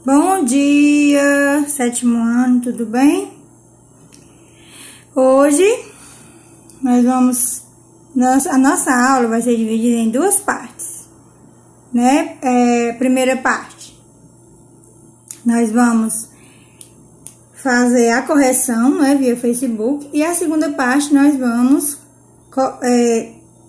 Bom dia, sétimo ano, tudo bem? Hoje a nossa aula vai ser dividida em duas partes, né? Primeira parte, nós vamos fazer a correção, né, via Facebook, e a segunda parte nós vamos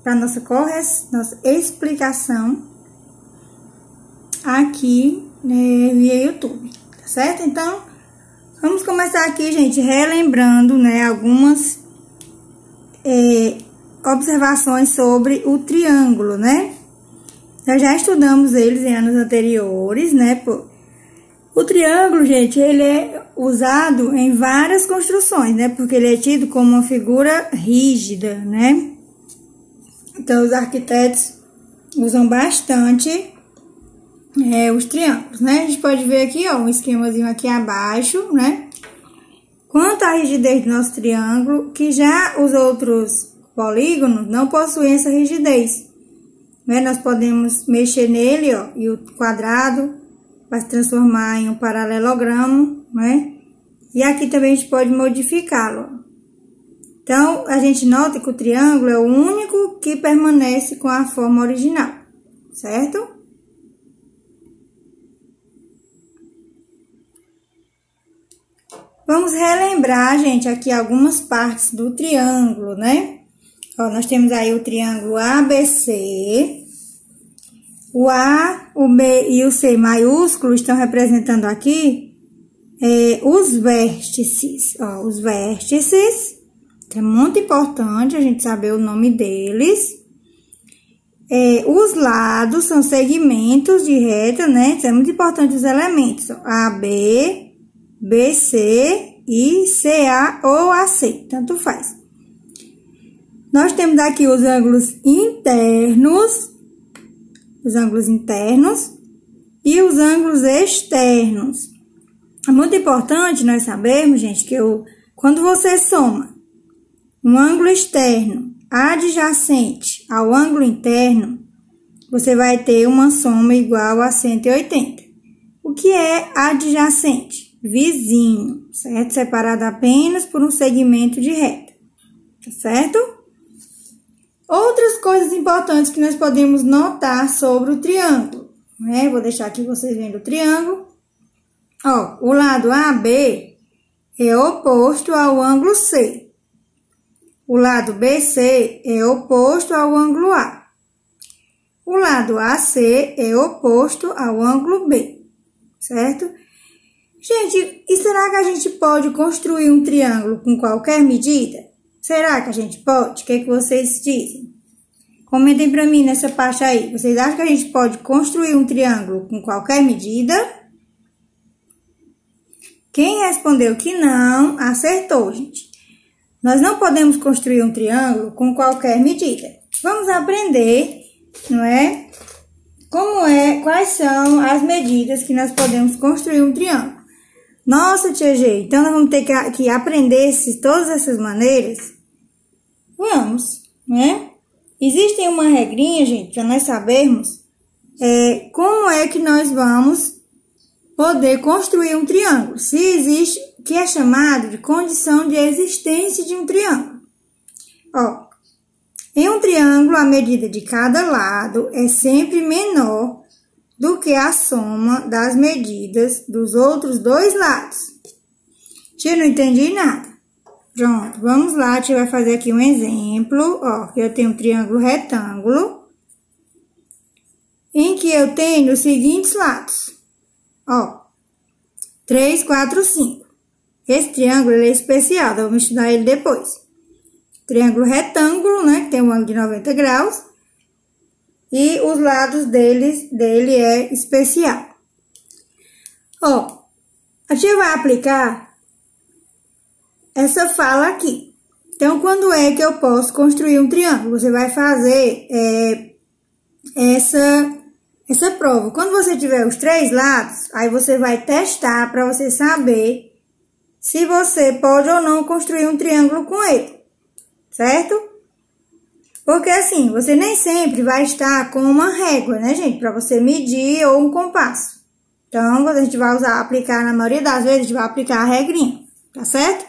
para nossa explicação aqui, né, via YouTube, tá certo? Então, vamos começar aqui, gente, relembrando, né, algumas observações sobre o triângulo, né? Nós já estudamos eles em anos anteriores, né? O triângulo, gente, ele é usado em várias construções, né? Porque ele é tido como uma figura rígida, né? Então, os arquitetos usam bastante os triângulos, né? A gente pode ver aqui, ó, um esquemazinho aqui abaixo, né? Quanto à rigidez do nosso triângulo, que já os outros polígonos não possuem essa rigidez, né? Nós podemos mexer nele, ó, e o quadrado vai se transformar em um paralelogramo, né? E aqui também a gente pode modificá-lo. Então, a gente nota que o triângulo é o único que permanece com a forma original, certo? Vamos relembrar, gente, aqui algumas partes do triângulo, né? Ó, nós temos aí o triângulo ABC. O A, o B e o C maiúsculos estão representando aqui os vértices. Ó, os vértices, que é muito importante a gente saber o nome deles. Os lados são segmentos de reta, né? Isso é muito importante os elementos. AB, BC e CA ou AC, tanto faz. Nós temos aqui os ângulos internos e os ângulos externos. É muito importante nós sabermos, gente, que quando você soma um ângulo externo adjacente ao ângulo interno, você vai ter uma soma igual a 180. O que é adjacente? Vizinho, certo? Separado apenas por um segmento de reta, tá certo? Outras coisas importantes que nós podemos notar sobre o triângulo, né? Vou deixar aqui vocês vendo o triângulo. Ó, o lado AB é oposto ao ângulo C. O lado BC é oposto ao ângulo A. O lado AC é oposto ao ângulo B, certo? Gente, e será que a gente pode construir um triângulo com qualquer medida? Será que a gente pode? O que vocês dizem? Comentem pra mim nessa parte aí. Vocês acham que a gente pode construir um triângulo com qualquer medida? Quem respondeu que não, acertou, gente. Nós não podemos construir um triângulo com qualquer medida. Vamos aprender, não é? Quais são as medidas que nós podemos construir um triângulo. Nossa, tia G, então nós vamos ter que aprender todas essas maneiras? Vamos, né? Existe uma regrinha, gente, para nós sabermos como é que nós vamos poder construir um triângulo. Se existe, que é chamado de condição de existência de um triângulo. Ó, em um triângulo, a medida de cada lado é sempre menor do que a soma das medidas dos outros dois lados. Tia, não entendi nada. Pronto, vamos lá, a tia vai fazer aqui um exemplo. Ó, eu tenho um triângulo retângulo, em que eu tenho os seguintes lados. Ó, 3, 4, 5. Esse triângulo ele é especial, então vamos estudar ele depois. Triângulo retângulo, né, que tem um ângulo de 90 graus. E os lados dele é especial. Ó, a tia vai aplicar essa fala aqui. Então, quando é que eu posso construir um triângulo? Você vai fazer essa prova. Quando você tiver os 3 lados, aí você vai testar para você saber se você pode ou não construir um triângulo com ele, certo? Porque assim, você nem sempre vai estar com uma régua, né, gente? Para você medir ou um compasso. Então, a gente vai aplicar, na maioria das vezes, a gente vai aplicar a regrinha, tá certo?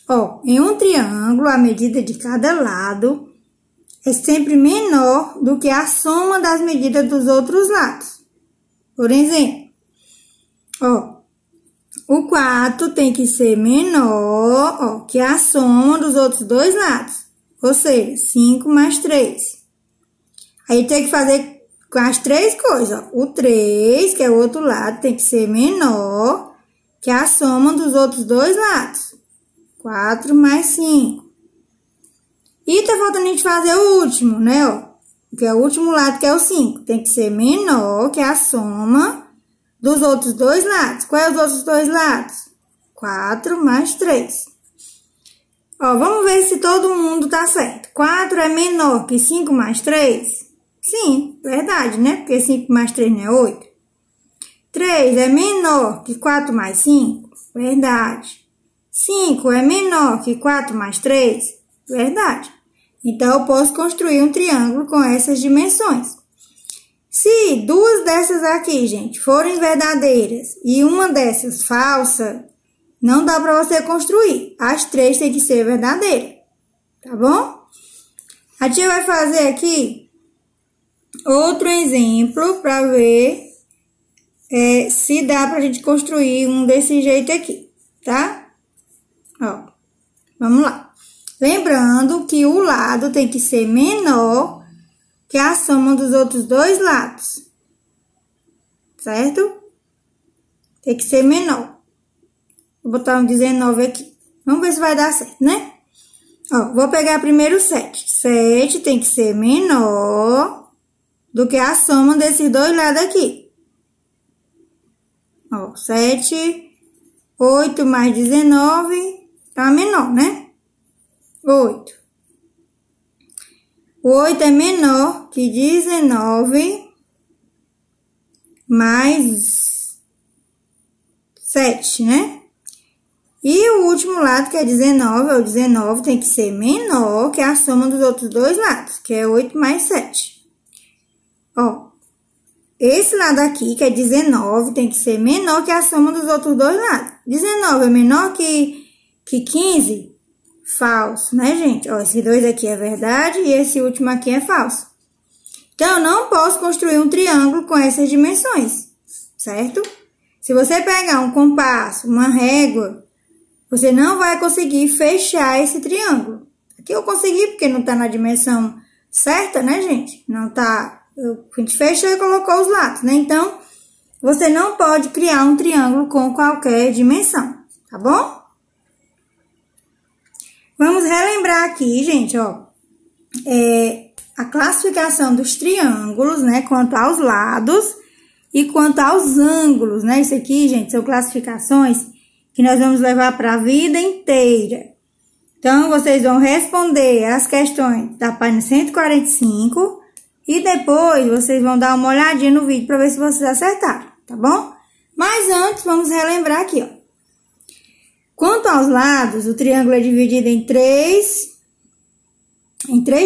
Ó, em um triângulo, a medida de cada lado é sempre menor do que a soma das medidas dos outros lados. Por exemplo, ó, o 4 tem que ser menor, ó, que a soma dos outros dois lados. Ou seja, 5 mais 3. Aí tem que fazer com as três coisas, ó. O 3, que é o outro lado, tem que ser menor que a soma dos outros dois lados. 4 mais 5. E tá faltando a gente fazer o último, né, ó. Que é o último lado, que é o 5. Tem que ser menor que a soma dos outros dois lados. Qual é os outros dois lados? 4 mais 3. Ó, vamos ver se todo mundo tá certo. 4 é menor que 5 mais 3? Sim, verdade, né? Porque 5 mais 3 não é 8. 3 é menor que 4 mais 5? Verdade. 5 é menor que 4 mais 3? Verdade. Então, eu posso construir um triângulo com essas dimensões. Se duas dessas aqui, gente, forem verdadeiras e uma dessas falsa, não dá para você construir. As três têm que ser verdadeiras, tá bom? A tia vai fazer aqui outro exemplo para ver se dá pra gente construir um desse jeito aqui, tá? Ó, vamos lá. Lembrando que o lado tem que ser menor que a soma dos outros dois lados, certo? Tem que ser menor. Vou botar um 19 aqui. Vamos ver se vai dar certo, né? Ó, vou pegar primeiro o 7. 7 tem que ser menor do que a soma desses dois lados aqui. Ó, 7, 8 mais 19, tá menor, né? 8. O 8 é menor que 19 mais 7, né? E o último lado, que é 19, o 19 tem que ser menor que a soma dos outros dois lados, que é 8 mais 7. Ó, esse lado aqui, que é 19, tem que ser menor que a soma dos outros dois lados. 19 é menor que 15? Falso, né, gente? Ó, esse 2 aqui é verdade e esse último aqui é falso. Então, eu não posso construir um triângulo com essas dimensões, certo? Se você pegar um compasso, uma régua, você não vai conseguir fechar esse triângulo. Aqui eu consegui porque não tá na dimensão certa, né, gente? Não tá... A gente fechou e colocou os lados, né? Então, você não pode criar um triângulo com qualquer dimensão, tá bom? Vamos relembrar aqui, gente, ó, a classificação dos triângulos, né, quanto aos lados e quanto aos ângulos, né? Isso aqui, gente, são classificações que nós vamos levar para a vida inteira. Então, vocês vão responder as questões da página 145 e depois vocês vão dar uma olhadinha no vídeo para ver se vocês acertaram, tá bom? Mas antes, vamos relembrar aqui, ó. Quanto aos lados, o triângulo é dividido em três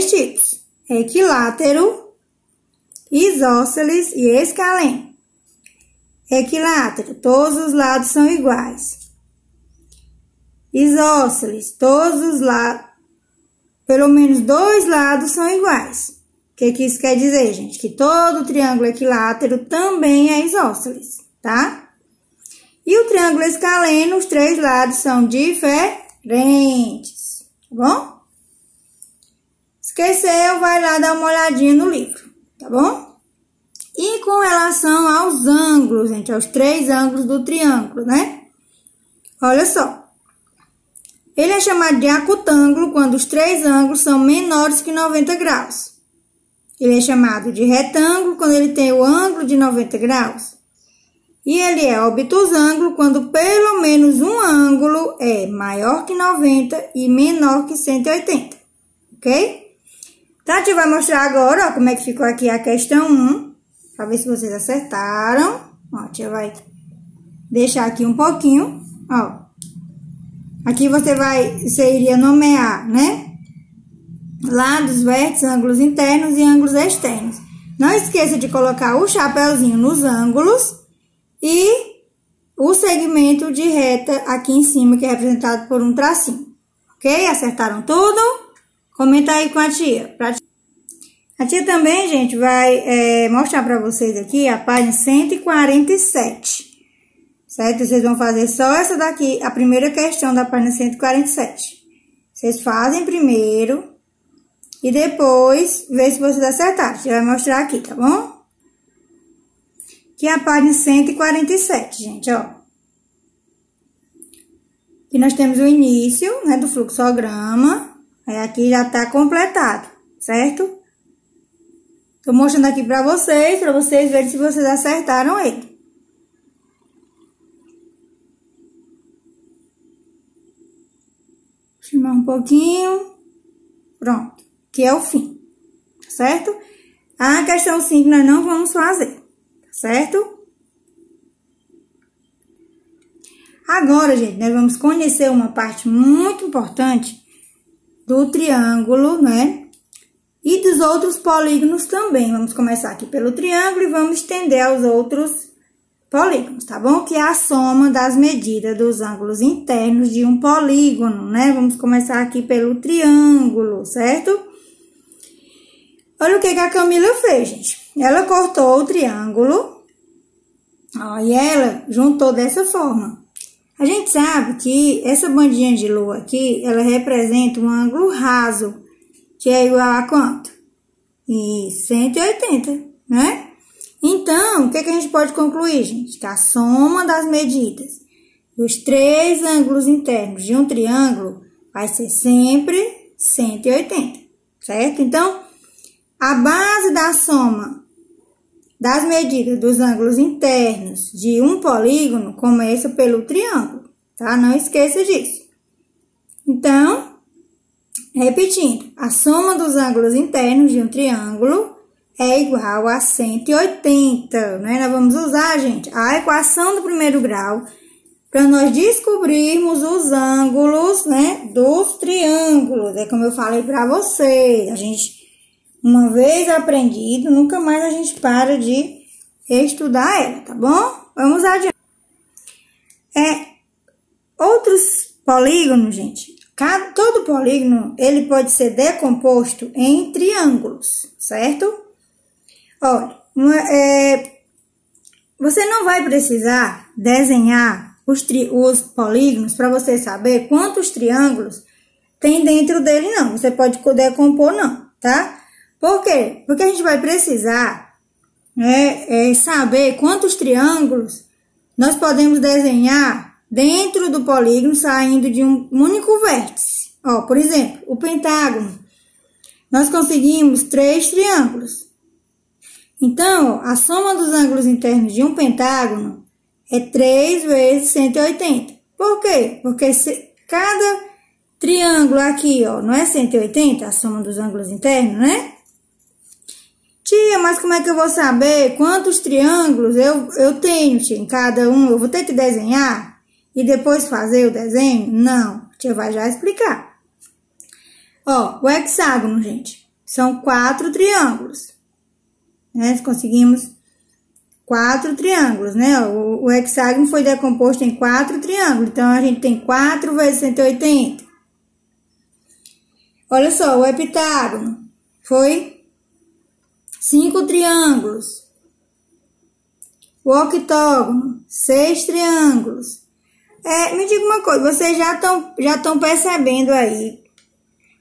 tipos: equilátero, isósceles e escaleno. Equilátero, todos os lados são iguais. Isósceles, todos os lados, pelo menos dois lados são iguais. O que isso quer dizer, gente? Que todo triângulo equilátero também é isósceles, tá? E o triângulo escaleno, os três lados são diferentes, tá bom? Esqueceu, vai lá dar uma olhadinha no livro, tá bom? E com relação aos ângulos, gente, aos três ângulos do triângulo, né? Olha só. Ele é chamado de acutângulo quando os três ângulos são menores que 90 graus. Ele é chamado de retângulo quando ele tem o ângulo de 90 graus. E ele é obtusângulo quando pelo menos um ângulo é maior que 90 e menor que 180, ok? Então, a tia vai mostrar agora, ó, como é que ficou aqui a questão 1, para ver se vocês acertaram. Ó, a tia vai deixar aqui um pouquinho, ó. Aqui você iria nomear, né? Lados, vértices, ângulos internos e ângulos externos. Não esqueça de colocar o chapeuzinho nos ângulos e o segmento de reta aqui em cima, que é representado por um tracinho. Ok? Acertaram tudo? Comenta aí com a tia. A tia também, gente, vai mostrar para vocês aqui a página 147. Certo? Vocês vão fazer só essa daqui, a primeira questão da página 147. Vocês fazem primeiro e depois vê se vocês acertaram. A tia vai mostrar aqui, tá bom? Que é a página 147, gente, ó. Aqui nós temos o início, né, do fluxograma. Aí aqui já tá completado, certo? Tô mostrando aqui pra vocês verem se vocês acertaram ele. Chamar um pouquinho. Pronto. Que é o fim, certo? A questão 5 nós não vamos fazer. Certo? Agora, gente, nós vamos conhecer uma parte muito importante do triângulo, né? E dos outros polígonos também. Vamos começar aqui pelo triângulo e vamos estender aos outros polígonos, tá bom? Que é a soma das medidas dos ângulos internos de um polígono, né? Vamos começar aqui pelo triângulo, certo? Olha o que a Camila fez, gente. Ela cortou o triângulo, ó, e ela juntou dessa forma. A gente sabe que essa bandinha de lua aqui, ela representa um ângulo raso, que é igual a quanto? E 180, né? Então, o que a gente pode concluir, gente? Que a soma das medidas dos três ângulos internos de um triângulo vai ser sempre 180, certo? Então, a base da soma das medidas dos ângulos internos de um polígono começa pelo triângulo, tá? Não esqueça disso. Então, repetindo, a soma dos ângulos internos de um triângulo é igual a 180, né? Nós vamos usar, gente, a equação do primeiro grau para nós descobrirmos os ângulos, né, dos triângulos. É como eu falei para vocês, a gente... Uma vez aprendido, nunca mais a gente para de estudar ela, tá bom? Vamos adiante. Outros polígonos, gente. Todo polígono, ele pode ser decomposto em triângulos, certo? Olha, você não vai precisar desenhar os polígonos para você saber quantos triângulos tem dentro dele, não. Você pode decompor, não, tá? Por quê? Porque a gente vai precisar saber quantos triângulos nós podemos desenhar dentro do polígono saindo de um único vértice. Ó, por exemplo, o pentágono. Nós conseguimos 3 triângulos. Então, ó, a soma dos ângulos internos de um pentágono é 3 vezes 180. Por quê? Porque cada triângulo aqui, ó, não é 180 a soma dos ângulos internos, né? Tia, mas como é que eu vou saber quantos triângulos eu tenho, tia, em cada um? Eu vou ter que desenhar e depois fazer o desenho? Não, a tia vai já explicar. Ó, o hexágono, gente, são 4 triângulos. Né? Nós conseguimos 4 triângulos, né? O hexágono foi decomposto em 4 triângulos, então a gente tem 4 vezes 180. Olha só, o heptágono foi 5 triângulos. O octógono, 6 triângulos. Me diga uma coisa, vocês já estão percebendo aí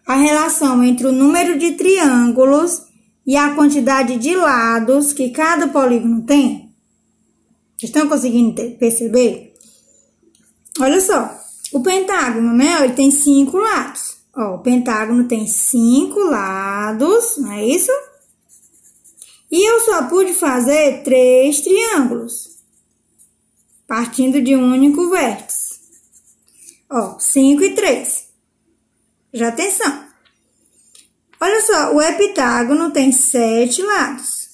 a relação entre o número de triângulos e a quantidade de lados que cada polígono tem? Vocês estão conseguindo perceber? Olha só, o pentágono, né? Ele tem 5 lados. Ó, o pentágono tem 5 lados, não é isso? E eu só pude fazer 3 triângulos, partindo de um único vértice. Ó, 5 e 3. Já atenção. Olha só, o heptágono tem 7 lados.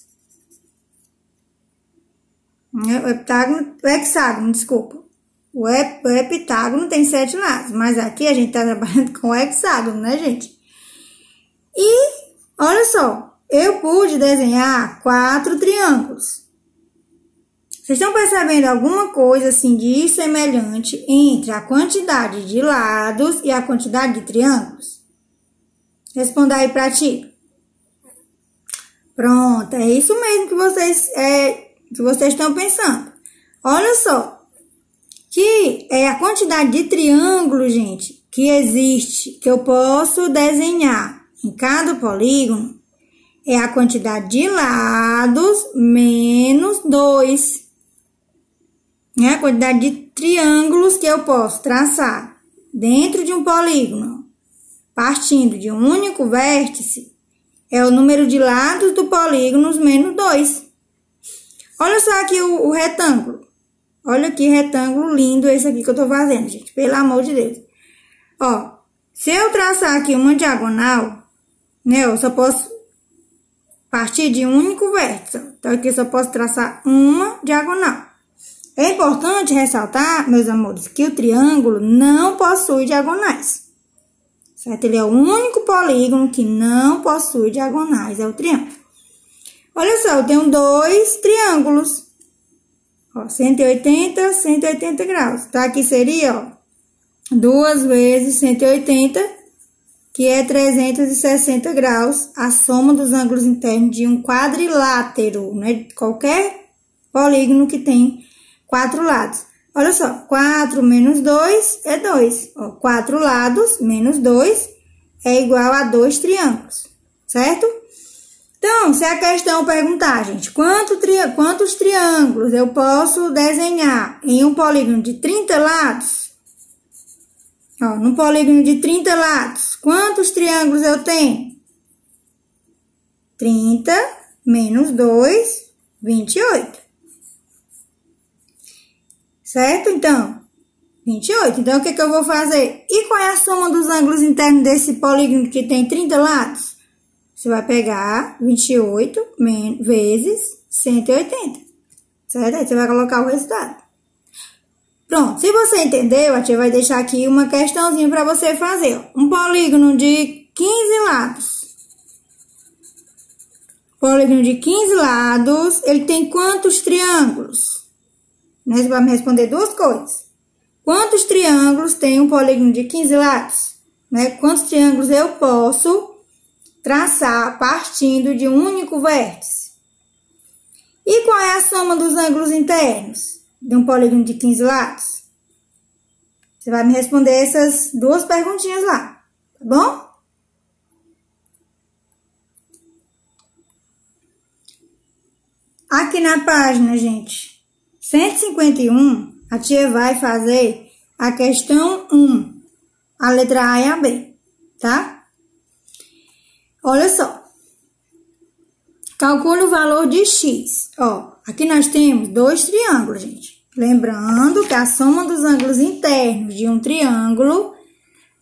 O hexágono, desculpa. O heptágono tem 7 lados, mas aqui a gente tá trabalhando com o hexágono, né, gente? E, olha só, eu pude desenhar 4 triângulos. Vocês estão percebendo alguma coisa assim de semelhante entre a quantidade de lados e a quantidade de triângulos? Responda aí pra ti. Pronto, é isso mesmo que vocês estão pensando. Olha só, que é a quantidade de triângulos, gente, que existe, que eu posso desenhar em cada polígono, é a quantidade de lados menos 2. É a quantidade de triângulos que eu posso traçar dentro de um polígono, partindo de um único vértice, é o número de lados do polígono menos 2. Olha só aqui o retângulo. Olha que retângulo lindo esse aqui que eu tô fazendo, gente. Pelo amor de Deus. Ó, se eu traçar aqui uma diagonal, né, eu só posso partir de um único vértice. Então, aqui eu só posso traçar uma diagonal. É importante ressaltar, meus amores, que o triângulo não possui diagonais. Certo? Ele é o único polígono que não possui diagonais, é o triângulo. Olha só, eu tenho 2 triângulos. Ó, 180, 180 graus. Então, aqui seria, ó, 2 vezes 180, que é 360 graus, a soma dos ângulos internos de um quadrilátero, né? Qualquer polígono que tem 4 lados. Olha só, 4 menos 2 é 2. Ó, 4 lados menos 2 é igual a 2 triângulos, certo? Então, se a questão perguntar, gente, quantos triângulos eu posso desenhar em um polígono de 30 lados? Ó, num polígono de 30 lados, quantos triângulos eu tenho? 30 menos 2, 28. Certo? Então, 28. Então, o que eu vou fazer? E qual é a soma dos ângulos internos desse polígono que tem 30 lados? Você vai pegar 28 vezes 180. Certo? Aí você vai colocar o resultado. Pronto. Se você entendeu, a tia vai deixar aqui uma questãozinha para você fazer. Um polígono de 15 lados. Polígono de 15 lados, ele tem quantos triângulos? Você vai me responder 2 coisas. Quantos triângulos tem um polígono de 15 lados? Né? Quantos triângulos eu posso traçar partindo de um único vértice? E qual é a soma dos ângulos internos de um polígono de 15 lados? Você vai me responder essas 2 perguntinhas lá, tá bom? Aqui na página, gente, 151, a tia vai fazer a questão 1, a letra A e a B, tá? Olha só. Calcule o valor de x. Ó, aqui nós temos 2 triângulos, gente. Lembrando que a soma dos ângulos internos de um triângulo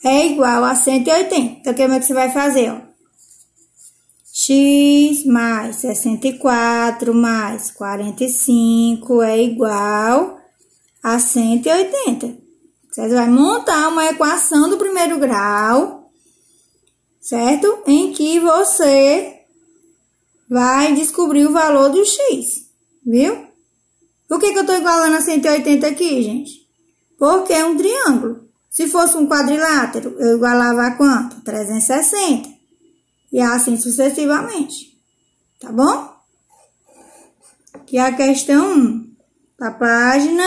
é igual a 180. Então, como é que você vai fazer, ó? X mais 64 mais 45 é igual a 180. Você vai montar uma equação do primeiro grau, certo? Em que você vai descobrir o valor do x, viu? Por que eu estou igualando a 180 aqui, gente? Porque é um triângulo. Se fosse um quadrilátero, eu igualava a quanto? 360. E assim sucessivamente. Tá bom? Aqui é a questão 1. Da página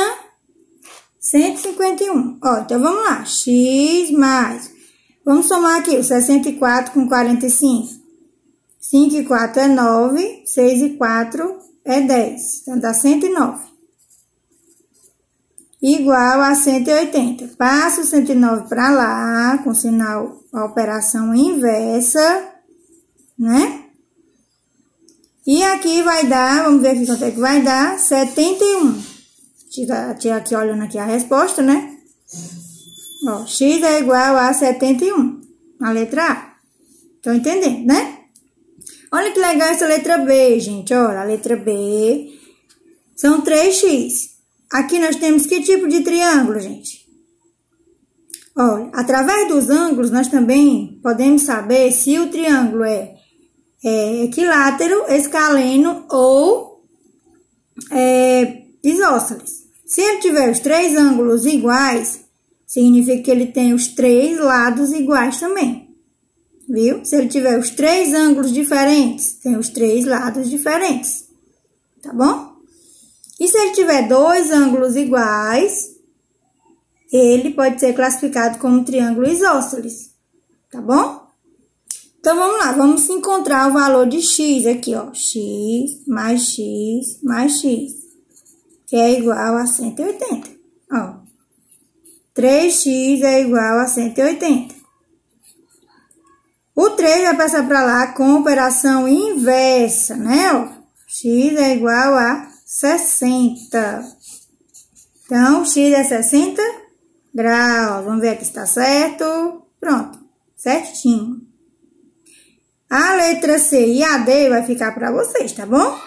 151. Ó, então vamos lá. X mais. Vamos somar aqui o 64 com 45. 5 e 4 é 9. 6 e 4 é 10. Então dá 109. Igual a 180. Passa o 109 para lá, com sinal, a operação inversa, né? E aqui vai dar, vamos ver aqui quanto é que vai dar, 71. Tira aqui, olhando aqui a resposta, né? Ó, x é igual a 71, a letra A. Estão entendendo, né? Olha que legal essa letra B, gente. Olha, a letra B são 3x. Aqui nós temos que tipo de triângulo, gente? Olha, através dos ângulos, nós também podemos saber se o triângulo é equilátero, escaleno ou isósceles. Se ele tiver os 3 ângulos iguais, significa que ele tem os 3 lados iguais também. Viu? Se ele tiver os 3 ângulos diferentes, tem os 3 lados diferentes. Tá bom? E se ele tiver 2 ângulos iguais, ele pode ser classificado como triângulo isósceles. Tá bom? Então, vamos lá. Vamos encontrar o valor de x aqui, ó. X mais x mais x, que é igual a 180. Ó. 3x é igual a 180. O 3 vai passar para lá com operação inversa, né? Ó, x é igual a 60. Então, x é 60 graus. Vamos ver aqui se está certo. Pronto, certinho. A letra C e a D vai ficar para vocês, tá bom?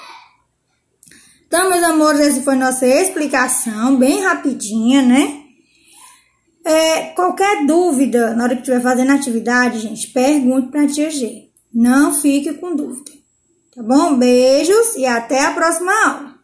Então, meus amores, essa foi nossa explicação, bem rapidinha, né? Qualquer dúvida, na hora que estiver fazendo atividade, gente, pergunte para a tia G. Não fique com dúvida. Tá bom? Beijos e até a próxima aula.